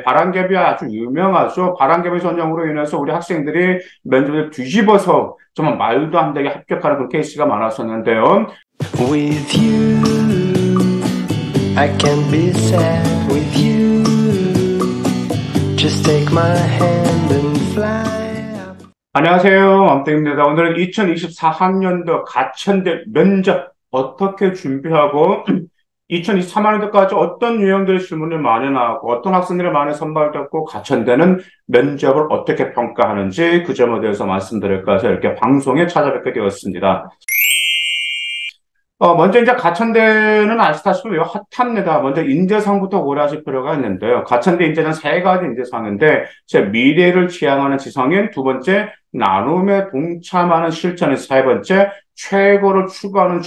바람개비 아주 유명하죠. 바람개비 전형으로 인해서 우리 학생들이 면접을 뒤집어서 정말 말도 안 되게 합격하는 그런 케이스가 많았었는데요. With you, I can be sad with you. Just take my hand and fly up. 안녕하세요. 엄땡입니다. 오늘은 2024학년도 가천대 면접 어떻게 준비하고 2023학년도까지 어떤 유형들의 질문이 많이 나오고 어떤 학생들이 많이 선발됐고 가천대는 면접을 어떻게 평가하는지 그 점에 대해서 말씀드릴까 해서 이렇게 방송에 찾아뵙게 되었습니다. 먼저 이제 가천대는 아시다시피 핫합니다. 먼저 인재상부터 고려하실 필요가 있는데요. 가천대 인재는 세 가지 인재상인데, 제 미래를 지향하는 지성인, 두 번째, 나눔에 동참하는 실천인, 세 번째, 최고를 추구하는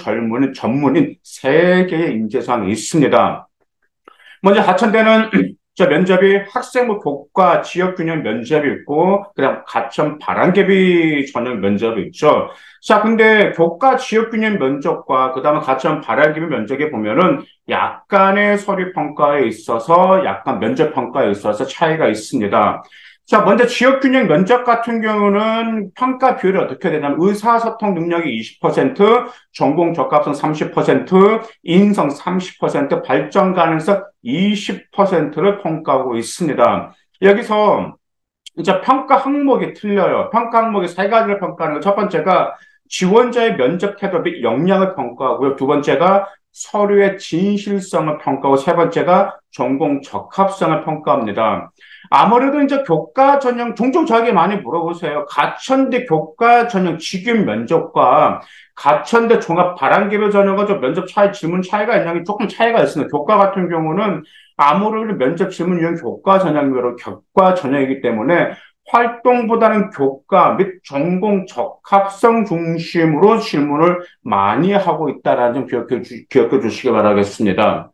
전문인 세 개의 인재상이 있습니다. 먼저 가천대는 면접이 학생부 교과 지역균형 면접이 있고, 그다음 가천 바람개비 전형 면접이 있죠. 자, 근데 교과 지역균형 면접과 그다음에 가천 바람개비 면접에 보면은 약간의 서류 평가에 있어서 약간 면접 평가에 있어서 차이가 있습니다. 자, 먼저 지역균형 면접 같은 경우는 평가 비율이 어떻게 되냐면 의사소통 능력이 20%, 전공 적합성 30%, 인성 30%, 발전 가능성 20%를 평가하고 있습니다. 여기서 이제 평가 항목이 틀려요. 평가 항목이 세 가지를 평가하는 거. 첫 번째가 지원자의 면접 태도 및 역량을 평가하고요. 두 번째가 서류의 진실성을 평가하고 세 번째가 전공 적합성을 평가합니다. 아무래도 이제 교과 전형, 종종 저에게 많이 물어보세요. 가천대 교과 전형 직윤 면접과 가천대 종합 바람개비 전형과 좀 면접 차이, 질문 차이가 있냐면 조금 차이가 있습니다. 교과 같은 경우는 아무래도 면접 질문 유형 교과 전형으로 교과 전형이기 때문에 활동보다는 교과 및 전공 적합성 중심으로 질문을 많이 하고 있다는 점 기억해 주시기 바라겠습니다.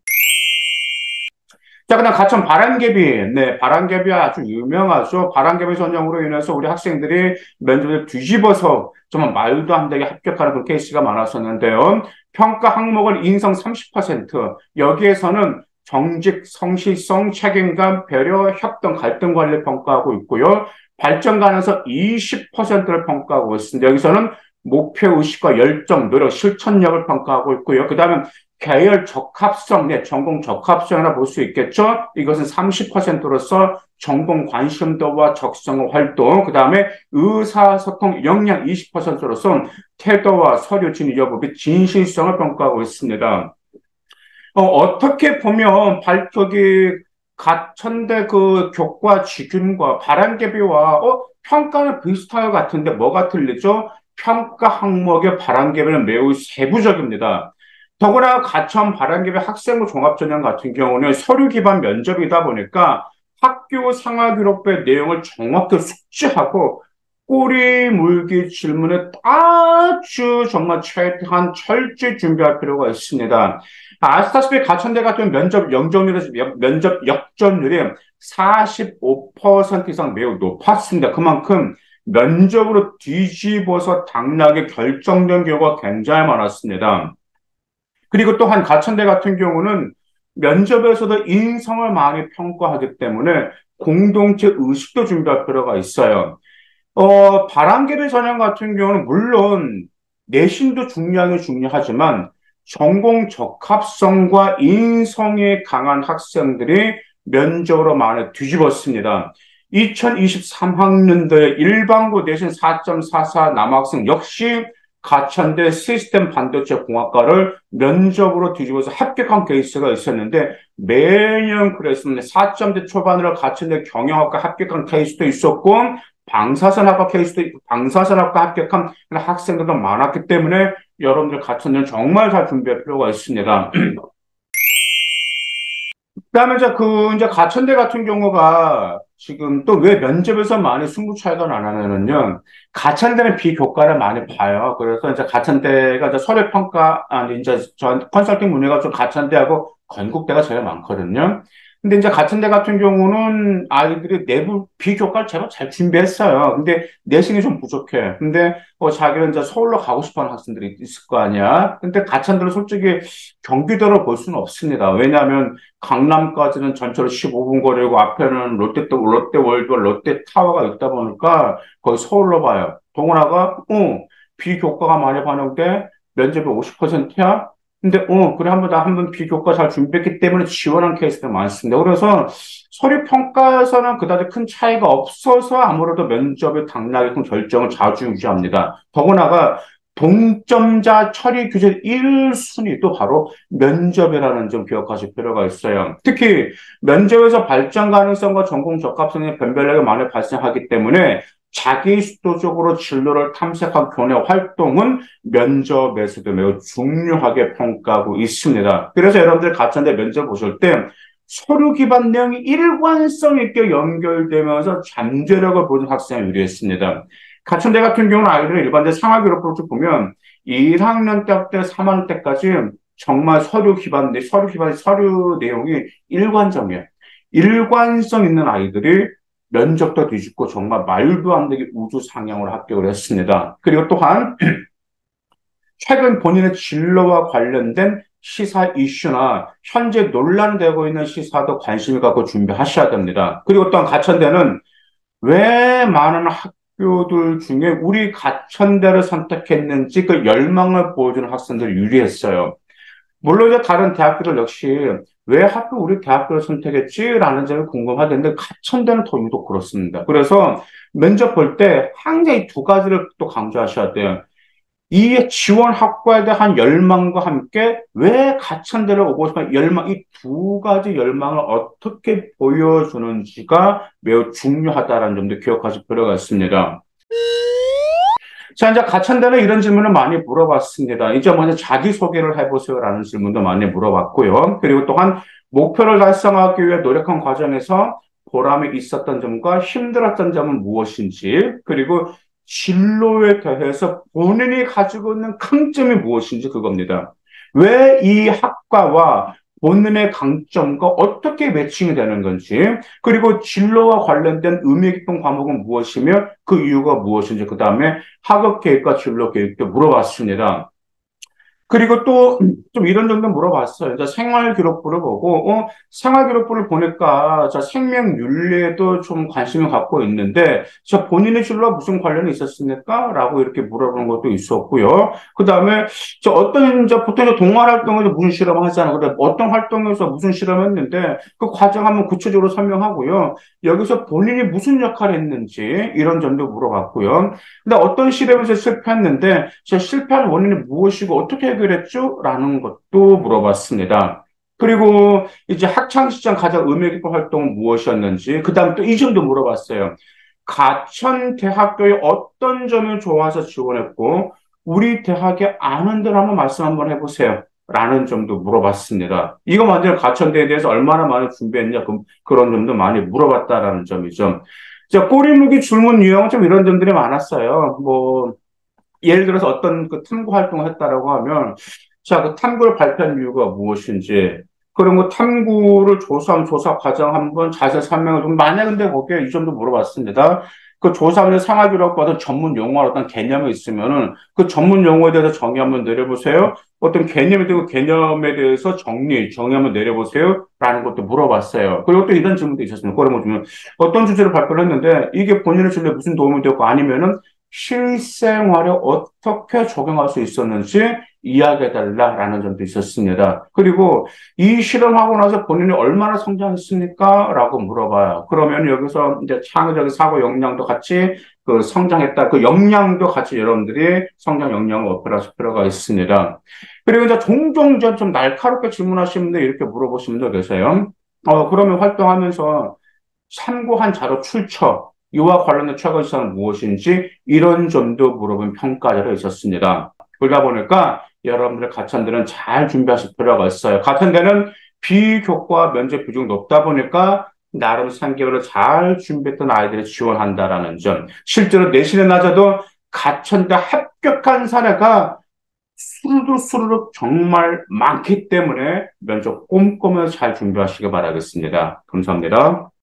자, 그다음 가천 바람개비. 네, 바람개비 아주 유명하죠. 바람개비 전형으로 인해서 우리 학생들이 면접을 뒤집어서 정말 말도 안 되게 합격하는 그런 케이스가 많았었는데요. 평가 항목은 인성 30%, 여기에서는 정직, 성실성, 책임감, 배려, 협동, 갈등 관리 평가하고 있고요. 발전 가능성 20%를 평가하고 있습니다. 여기서는 목표 의식과 열정, 노력, 실천력을 평가하고 있고요. 그 다음에 계열 적합성, 네, 전공 적합성이라 볼 수 있겠죠. 이것은 30%로서 전공 관심도와 적성 활동, 그 다음에 의사소통 역량 20%로서 태도와 서류 진위 여부 및 진실성을 평가하고 있습니다. 어떻게 보면 저기 가천대 그 교과 직윤과 바람개비와 평가는 비슷할 것 같은데 뭐가 틀리죠? 평가 항목의 바람개비는 매우 세부적입니다. 더구나 가천 바람개비 학생부 종합전형 같은 경우는 서류 기반 면접이다 보니까 학교 생활기록부의 내용을 정확히 숙지하고 꼬리 물기 질문에 아주 정말 최대한 철저히 준비할 필요가 있습니다. 아시다시피 가천대 같은 면접 역전율이 45% 이상 매우 높았습니다. 그만큼 면접으로 뒤집어서 당락이 결정된 경우가 굉장히 많았습니다. 그리고 또한 가천대 같은 경우는 면접에서도 인성을 많이 평가하기 때문에 공동체 의식도 준비할 필요가 있어요. 바람개비 전형 같은 경우는 물론 내신도 중요하지만 전공 적합성과 인성이 강한 학생들이 면접으로 많이 뒤집었습니다. 2023학년도에 일반고 내신 4.44 남학생 역시 가천대 시스템 반도체 공학과를 면접으로 뒤집어서 합격한 케이스가 있었는데 매년 그랬습니다. 4점대 초반으로 가천대 경영학과 합격한 케이스도 있었고 방사선학과 합격한 학생들도 많았기 때문에 여러분들 가천대는 정말 잘 준비할 필요가 있습니다. 그다음에 이제 가천대 같은 경우가 지금 또 왜 면접에서 많이 승부 차이가 나냐면요. 가천대는 비교과를 많이 봐요. 그래서 이제 가천대가 이제 서류 평가, 이제 저 컨설팅 문의가 좀 가천대하고 건국대가 제일 많거든요. 근데 이제 가천대 같은 경우는 아이들이 내부 비교과를 제법 잘 준비했어요. 근데 내신이 좀 부족해. 근데 자기는 이제 서울로 가고 싶어 하는 학생들이 있을 거 아니야. 근데 가천대는 솔직히 경기도로 볼 수는 없습니다. 왜냐하면 강남까지는 전철로 15분 거리고 앞에는 롯데월드와 롯데타워가 있다 보니까 거의 서울로 봐요. 동원아가, 비교과가 많이 반영돼. 면접이 50%야? 근데, 그래, 나 한번 비교과 잘 준비했기 때문에 지원한 케이스도 많습니다. 그래서 서류 평가에서는 그다지 큰 차이가 없어서 아무래도 면접의 당락의 큰 결정을 자주 유지합니다. 더구나가 동점자 처리 규제 1순위도 바로 면접이라는 점 기억하실 필요가 있어요. 특히 면접에서 발전 가능성과 전공 적합성이 변별력이 많이 발생하기 때문에 자기 주도적으로 진로를 탐색한 교내 활동은 면접에서도 매우 중요하게 평가하고 있습니다. 그래서 여러분들 가천대 면접 보실 때 서류 기반 내용이 일관성 있게 연결되면서 잠재력을 보여준 학생이 유리했습니다. 가천대 같은 경우는 아이들은 일반대 상하교육부를 쭉 보면 1학년 때부터 3학년 때까지 정말 서류 내용이 일관성이에요. 일관성 있는 아이들이 면접도 뒤집고 정말 말도 안 되게 우주 상향으로 합격을 했습니다. 그리고 또한 최근 본인의 진로와 관련된 시사 이슈나 현재 논란되고 있는 시사도 관심을 갖고 준비하셔야 됩니다. 그리고 또한 가천대는 왜 많은 학교들 중에 우리 가천대를 선택했는지 그 열망을 보여주는 학생들이 유리했어요. 물론 이제 다른 대학교들 역시 왜 하필 우리 대학교를 선택했지라는 점이 궁금하던데 가천대는 더 유독 그렇습니다. 그래서 면접 볼 때 항상 이 두 가지를 또 강조하셔야 돼요. 이 지원 학과에 대한 열망과 함께 왜 가천대를 오고 싶은 열망, 이 두 가지 열망을 어떻게 보여주는지가 매우 중요하다는 점도 기억하실 필요가 있습니다. 자, 이제 가천대는 이런 질문을 많이 물어봤습니다. 이제 먼저 자기소개를 해보세요라는 질문도 많이 물어봤고요. 그리고 또한 목표를 달성하기 위해 노력한 과정에서 보람이 있었던 점과 힘들었던 점은 무엇인지, 그리고 진로에 대해서 본인이 가지고 있는 강점이 무엇인지 그겁니다. 왜 이 학과와 본인의 강점과 어떻게 매칭이 되는 건지, 그리고 진로와 관련된 의미 깊은 과목은 무엇이며 그 이유가 무엇인지, 그 다음에 학업 계획과 진로 계획도 물어봤습니다. 그리고 또 좀 이런 정도 물어봤어요. 이제 생활기록부를 보고, 생활기록부를 보니까 저 생명윤리에도 좀 관심을 갖고 있는데, 저 본인의 진로와 무슨 관련이 있었습니까? 라고 이렇게 물어보는 것도 있었고요. 그 다음에 저 어떤, 이제 보통 이제 동아리 활동에서 무슨 실험을 하잖아요. 근데 어떤 활동에서 무슨 실험을 했는데, 그 과정 한번 구체적으로 설명하고요. 여기서 본인이 무슨 역할을 했는지, 이런 점도 물어봤고요. 근데 어떤 실험에서 실패했는데, 저 실패한 원인이 무엇이고 어떻게 해결했죠? 라는 것도 물어봤습니다. 그리고 이제 학창시절 가장 의미 깊은 활동은 무엇이었는지, 그 다음 또 이 점도 물어봤어요. 가천대학교의 어떤 점이 좋아서 지원했고, 우리 대학에 아는 대로 한번 말씀 한번 해보세요. 라는 점도 물어봤습니다. 이거 완전 가천대에 대해서 얼마나 많이 준비했냐, 그런 점도 많이 물어봤다라는 점이죠. 자, 꼬리무기 줄문 유형 좀 이런 점들이 많았어요. 예를 들어서 어떤 그 탐구 활동을 했다라고 하면, 자, 그 탐구를 발표한 이유가 무엇인지, 그리고 뭐 탐구를 조사한 조사 과정 한번 자세히 설명을 좀, 만약 근데 거기에 이 점도 물어봤습니다. 그 조사하면 상하기록과 어떤 전문 용어나 어떤 개념이 있으면은 그 전문 용어에 대해서 정의 한번 내려보세요. 어떤 개념에 대해서 개념에 대해서 정의 한번 내려보세요. 라는 것도 물어봤어요. 그리고 또 이런 질문도 있었습니다. 그러면 좀 어떤 주제를 발표를 했는데 이게 본인의 진로에 무슨 도움이 되었고 아니면은 실생활에 어떻게 적용할 수 있었는지 이야기해달라라는 점도 있었습니다. 그리고 이 실험하고 나서 본인이 얼마나 성장했습니까? 라고 물어봐요. 그러면 여기서 이제 창의적인 사고 역량도 같이 그 성장했다. 그 역량도 같이 여러분들이 성장 역량을 어필하실 필요가 있습니다. 그리고 이제 종종 좀 날카롭게 질문하시는 분들 이렇게 물어보시는 분들 계세요. 그러면 활동하면서 참고한 자료 출처, 이와 관련된 최근 시사는 무엇인지 이런 점도 물어본 평가자가 있었습니다. 그러다 보니까 여러분들 가천대는 잘 준비하실 필요가 있어요. 가천대는 비교과 면접 비중이 높다 보니까 나름 3개월을 잘 준비했던 아이들을 지원한다라는 점. 실제로 내신에 낮아도 가천대 합격한 사례가 수르륵 수르륵 정말 많기 때문에 면접 꼼꼼히 잘 준비하시기 바라겠습니다. 감사합니다.